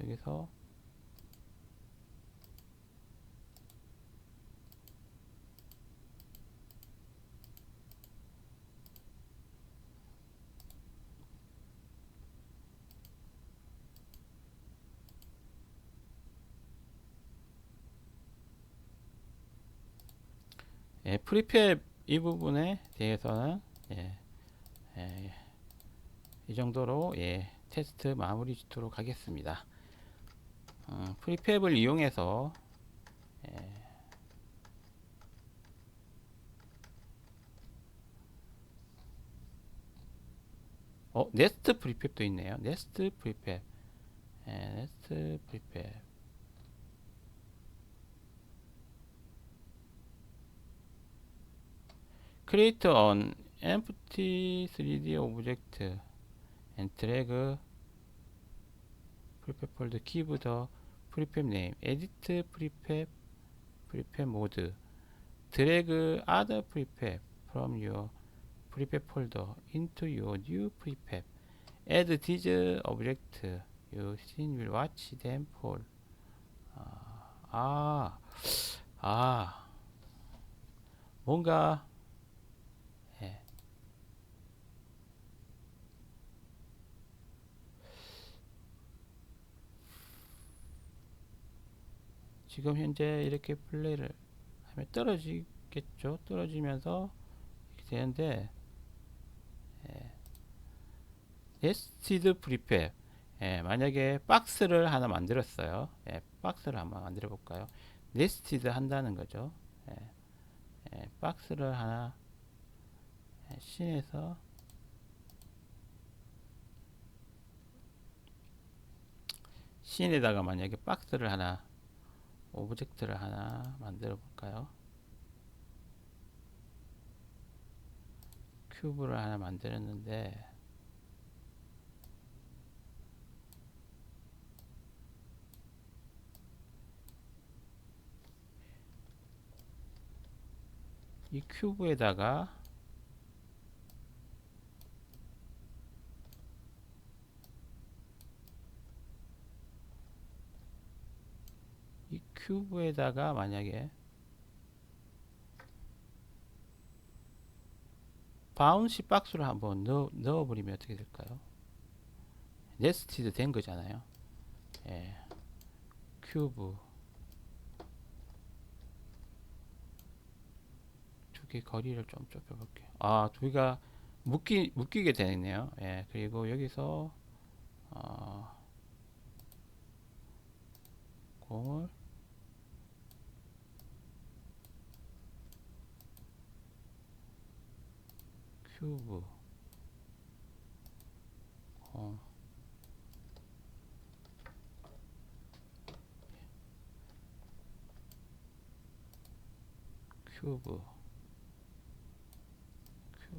여기서 프리팹 이 부분에 대해서는 예, 이 정도로 테스트 마무리 짓도록 하겠습니다. 프리팹을 이용해서 네스트 프리팹도 있네요. 네스트 프리팹, 네스트 프리팹. create an empty 3D object and drag prefab folder, give the prefab name, edit prefab mode, drag other prefab from your prefab folder into your new prefab, add these object you seen will watch them fall. 뭔가 예, 지금 현재 이렇게 플레이를 하면 떨어지겠죠. 떨어지면서 이렇게 되는데 네스티드 프리팹, 만약에 박스를 하나 만들었어요. 박스를 한번 만들어 볼까요? 네스티드 한다는 거죠. 박스를 하나 씬에서 씬에다가 만약에 박스를 하나, 오브젝트를 하나 만들어 볼까요? 큐브를 하나 만들었는데 이 큐브에다가 만약에 바운시 박스를 한번 넣어버리면 어떻게 될까요? 네스티드 된 거잖아요. 큐브 두 개 거리를 좀 좁혀볼게요. 두 개가 묶이게 되네요. 그리고 여기서 공을 큐브 공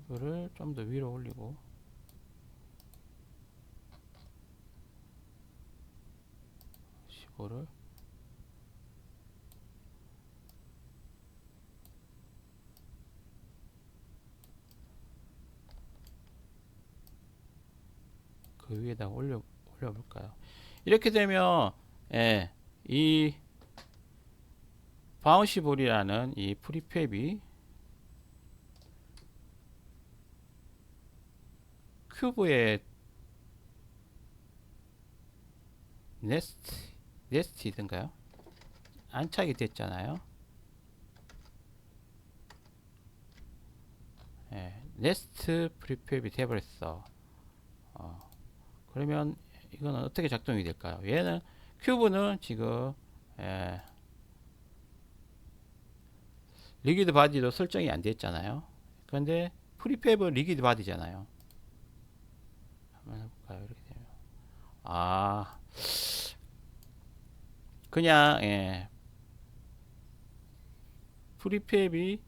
큐브를 좀 더 위로 올리고 15를 그 위에다 올려볼까요? 이렇게 되면 이 바운시볼이라는 이 프리팹이 큐브의 네스티든가요? 안착이 됐잖아요. 네스트 프리팹이 돼버렸어. 그러면 이거는 어떻게 작동이 될까요? 얘는 큐브는 지금 리기드 바디도 설정이 안 됐잖아요. 그런데 프리팹은 리기드 바디잖아요. 한번 해볼까요? 이렇게 되면 그냥 프리팹이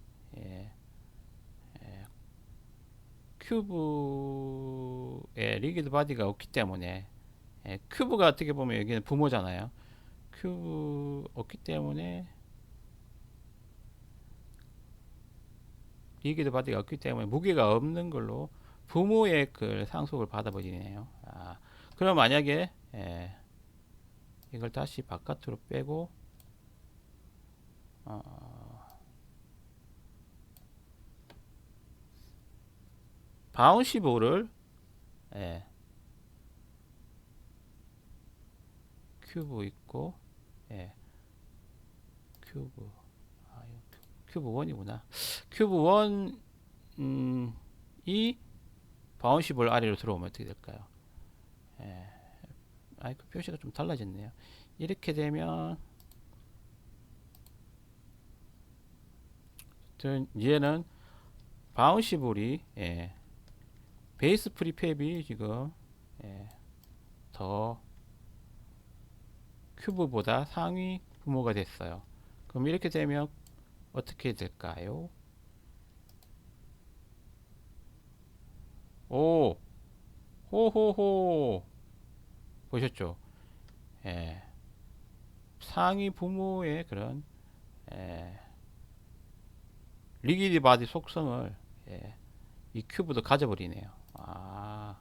큐브에 리기드 바디가 없기 때문에 큐브가 어떻게 보면 여기는 부모잖아요. 큐브 없기 때문에 리기드 바디가 없기 때문에 무게가 없는 걸로 부모의 그 상속을 받아버리네요. 그럼 만약에 이걸 다시 바깥으로 빼고 바운시 볼을 큐브 있고 큐브 큐브 1이구나. 큐브 1이 바운시 볼 아래로 들어오면 어떻게 될까요? 그 표시가 좀 달라졌네요. 이렇게 되면 얘는 바운시 볼이 베이스 프리팹이 지금 더 큐브보다 상위 부모가 됐어요. 그럼 이렇게 되면 어떻게 될까요? 오, 호호호. 보셨죠? 예, 상위 부모의 그런 예, 리기드 바디 속성을 예, 이 큐브도 가져버리네요. 아,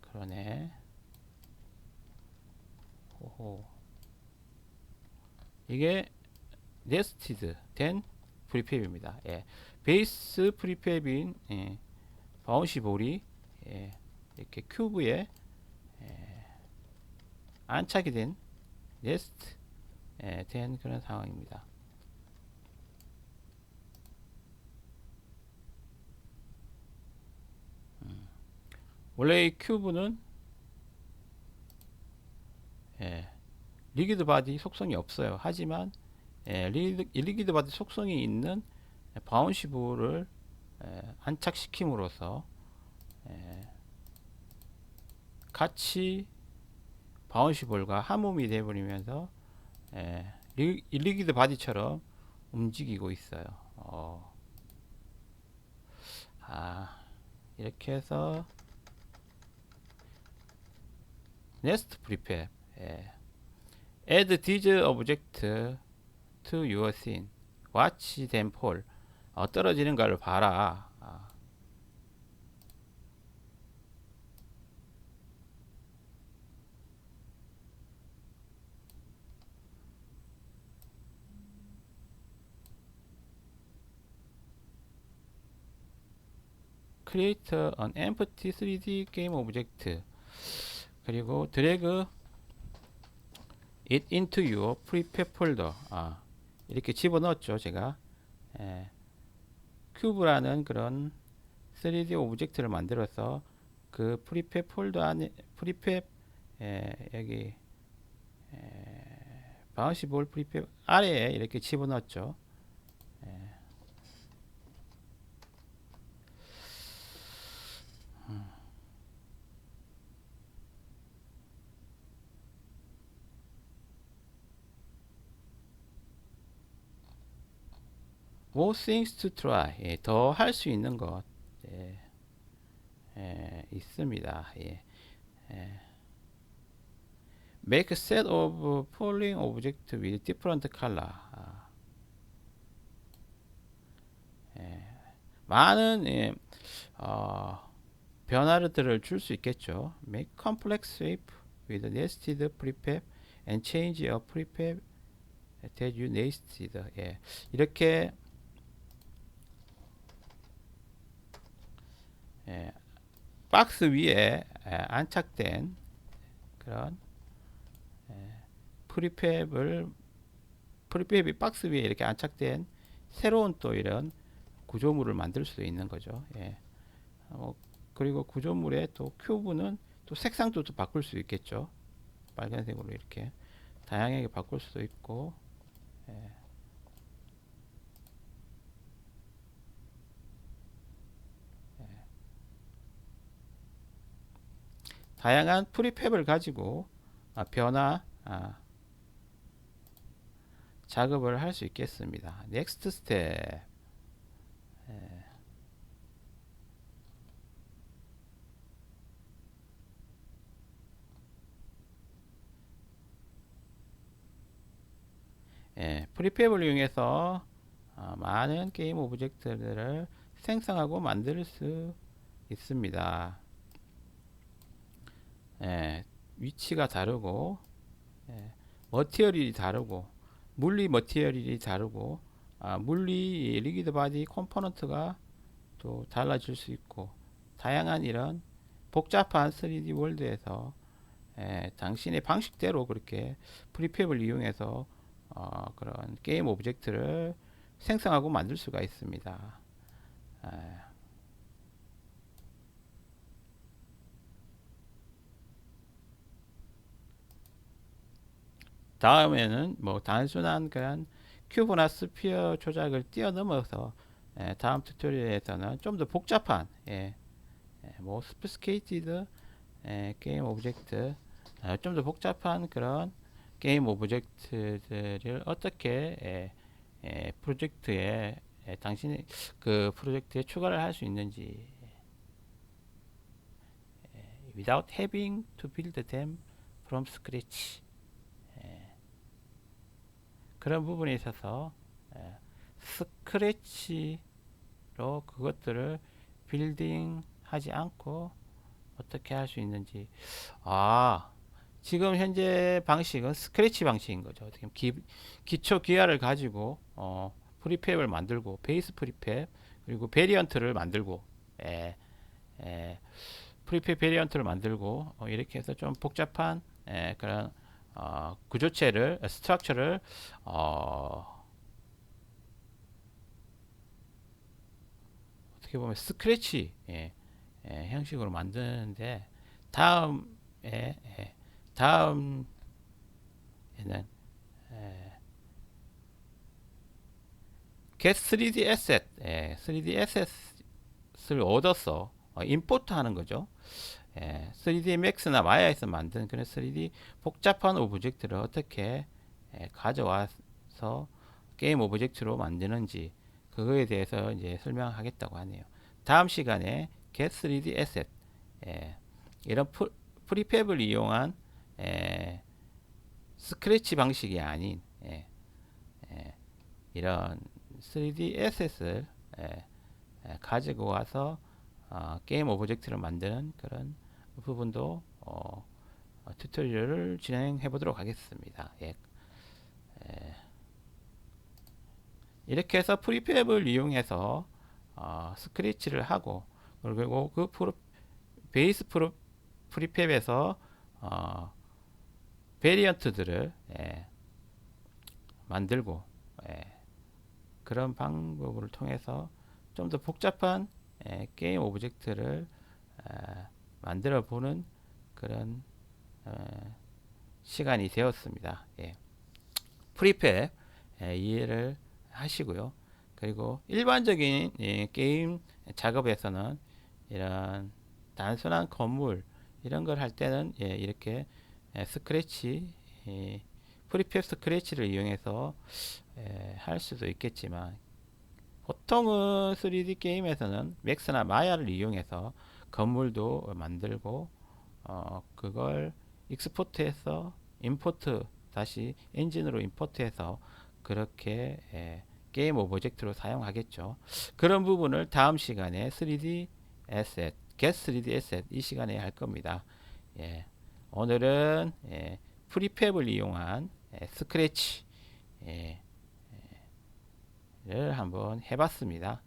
그러네. 호호. 이게 네스티드 된 프리팹입니다. 예, 베이스 프리팹인 예, 바운시 볼이 예, 이렇게 큐브에 안착이 된 네스트 된 그런 상황입니다. 원래 이 큐브는 예, 리기드 바디 속성이 없어요. 하지만 리기드 바디 속성이 있는 바운시 볼을 안착시킴으로써 같이 바운시 볼과 한 몸이 되어버리면서 리기드 바디처럼 움직이고 있어요. 어, 아, 이렇게 해서 네스트 프리팹 add this object to your scene watch them fall 떨어지는 걸 봐라. create an empty 3D game object 그리고 drag it into your prefab folder 이렇게 집어넣었죠 제가. 큐브라는 그런 3D 오브젝트를 만들어서 그 프리팹 폴더 안에 프리팹 여기 바운시 볼 프리팹 아래에 이렇게 집어넣었죠. More things to try. 더 할 수 있는 것 있습니다. Make a set of polling objects with different color. 많은 변화들을 줄 수 있겠죠. Make complex shape with nested prefab and change a prefab that you nested. 이렇게 박스 위에 안착된 그런 프리팹이 박스 위에 이렇게 안착된 새로운 또 이런 구조물을 만들 수 있는 거죠. 그리고 구조물의 또 큐브는 또 색상도 또 바꿀 수 있겠죠. 빨간색으로 이렇게 다양하게 바꿀 수도 있고 다양한 프리팹을 가지고 변화 작업을 할 수 있겠습니다. 넥스트 스텝 프리팹을 이용해서 많은 게임 오브젝트들을 생성하고 만들 수 있습니다. 위치가 다르고 머티리얼이 다르고 물리 머티리얼이 다르고 물리 리기드 바디 컴포넌트가 또 달라질 수 있고 다양한 이런 복잡한 3D 월드에서 당신의 방식대로 그렇게 프리팹을 이용해서 그런 게임 오브젝트를 생성하고 만들 수가 있습니다. 다음에는 뭐 단순한 그런 큐브나 스피어 조작을 뛰어넘어서 다음 튜토리얼에서는 좀 더 복잡한 뭐 스피스케이티드 게임 오브젝트 좀 더 복잡한 그런 게임 오브젝트들을 어떻게 프로젝트에 당신이 그 프로젝트에 추가를 할 수 있는지 without having to build them from scratch. 그런 부분에 있어서 스크래치로 그것들을 빌딩 하지 않고 어떻게 할 수 있는지. 지금 현재 방식은 스크래치 방식인 거죠. 어떻게 보면 기초 기하를 가지고 프리팹을 만들고 베이스 프리팹 그리고 베리언트를 만들고 프리팹 베리언트를 만들고 이렇게 해서 좀 복잡한 그런 구조체를 스트럭처를 어떻게 보면 스크래치 형식으로 만드는데 다음에는 get 3D asset 3D asset을 얻어서 임포트 하는 거죠. 3D max나 마야에서 만든 그런 3D 복잡한 오브젝트를 어떻게 가져와서 게임 오브젝트로 만드는지 그거에 대해서 이제 설명하겠다고 하네요. 다음 시간에 get 3D asset 이런 프리팹을 이용한 스크래치 방식이 아닌 이런 3D asset을 가지고 와서 게임 오브젝트를 만드는 그런 부분도 튜토리얼을 진행해 보도록 하겠습니다. 이렇게 해서 프리팹을 이용해서 스크래치를 하고 그리고 그 베이스 프리팹에서 베리언트들을 만들고 그런 방법을 통해서 좀 더 복잡한 게임 오브젝트를 만들어 보는 그런 시간이 되었습니다. 프리팹 이해를 하시고요. 그리고 일반적인 게임 작업에서는 이런 단순한 건물 이런 걸 할 때는 이렇게 스크래치 프리팹 스크래치를 이용해서 할 수도 있겠지만 보통은 3D 게임에서는 맥스나 마야를 이용해서 건물도 만들고 그걸 익스포트해서 임포트 다시 엔진으로 임포트해서 그렇게 게임 오브젝트로 사용하겠죠. 그런 부분을 다음 시간에 3D asset, get 3D asset 이 시간에 할 겁니다. 오늘은 프리팹을 이용한 스크래치 를 한번 해봤습니다.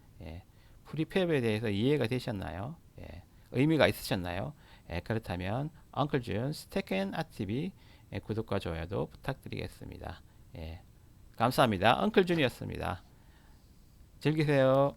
프리팹에 대해서 이해가 되셨나요? 의미가 있으셨나요? 그렇다면 Uncle June's Tech and Art TV 구독과 좋아요도 부탁드리겠습니다. 감사합니다. Uncle June이었습니다. 즐기세요.